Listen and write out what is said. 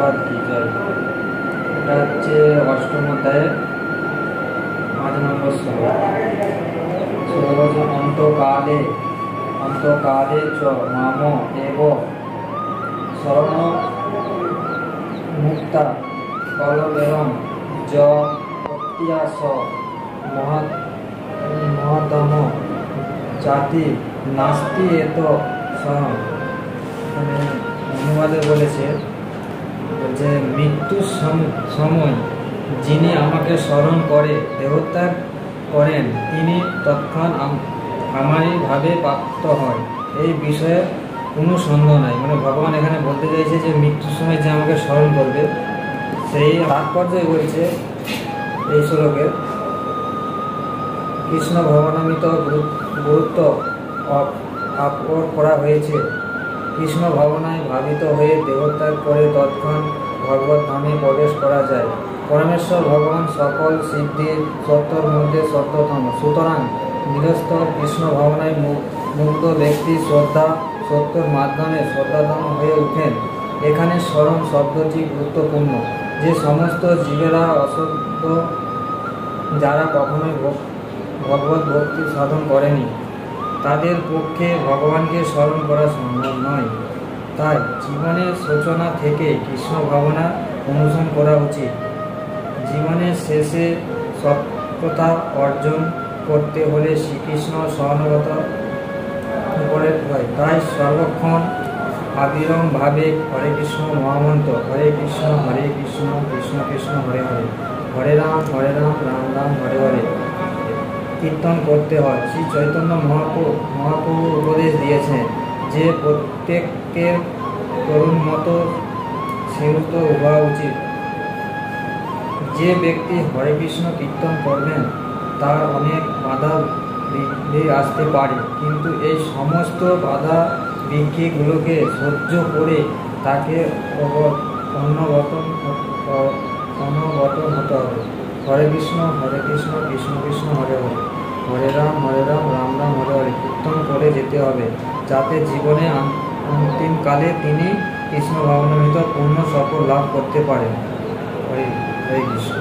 প্রভুপাদ কি জয়। এটা হচ্ছে অষ্টম অধ্যায়ে 5 নম্বর শ্লোক। অন্তকালে চ মাম এব শরণ মুক্তা কলবেরম য প্রত্যাস মহাদম জাতি নাস্তি এত সহন। অনুবাদে বলেছে যে মৃত্যুর সময় যিনি আমাকে স্মরণ করে দেহত্যাগ করেন তিনি তৎক্ষণ আমারই ভাবে প্রাপ্ত হয়, এই বিষয়ে কোনো সন্দেহ নাই। মানে ভগবান এখানে বলতে চাইছে যে মৃত্যুর সময় যে আমাকে স্মরণ করবে সেই তাৎপর্যই বলছে এই শ্লোকে। কৃষ্ণ ভবনামিত গুরুত্ব আরোপ করা হয়েছে। কৃষ্ণ ভাবনায় ভাবিত হয়ে দেহত্যাগ করে তৎক্ষণ ভগবত ধামে প্রবেশ করা যায়। পরমেশ্বর ভগবান সকল সিদ্ধির সত্যর মধ্যে সত্যতম, সুতরাং নিরস্তর কৃষ্ণ ভাবনায় মুগ্ধ ব্যক্তি শ্রদ্ধা সত্যর মাধ্যমে শ্রদ্ধাতম হয়ে ওঠেন। এখানে স্মরণ শব্দটি গুরুত্বপূর্ণ। যে সমস্ত জীবেরা অসত্য, যারা কখনোই ভগবত ভক্তি সাধন করেনি, তাদের পক্ষে ভগবানকে স্মরণ করা সম্ভব নয়। তাই জীবনের সূচনা থেকে কৃষ্ণ ভাবনা অনুসরণ করা উচিত। জীবনের শেষে সত্যতা অর্জন করতে হলে শ্রীকৃষ্ণ শরণাগত করে হয়। তাই সর্বক্ষণ আবিরম ভাবে হরে কৃষ্ণ মহামন্ত্র হরে কৃষ্ণ কৃষ্ণ কৃষ্ণ হরে হরে, হরে রাম রাম রাম হরে হরে কীর্তন করতে হয়। শ্রী চৈতন্য মহাপ্রভু উপদেশ দিয়েছেন যে প্রত্যেকের তরুণ মতো সেবত হওয়া উচিত। যে ব্যক্তি হরে কৃষ্ণ কীর্তন করবেন তার অনেক বাধা বিঘ্নি আসতে পারে, কিন্তু এই সমস্ত বাধা বিঘ্নিগুলোকে সহ্য করে তাকে অনবরত হতে হবে। হরে কৃষ্ণ কৃষ্ণ কৃষ্ণ হরে হরে, হরে রাম রাম রাম হরে হরে কীর্তন করে যেতে হবে, যাতে জীবনে অন্তিমকালে তিনি কৃষ্ণ ভাবনামৃত পূর্ণ সফল লাভ করতে পারেন। হরে কৃষ্ণ।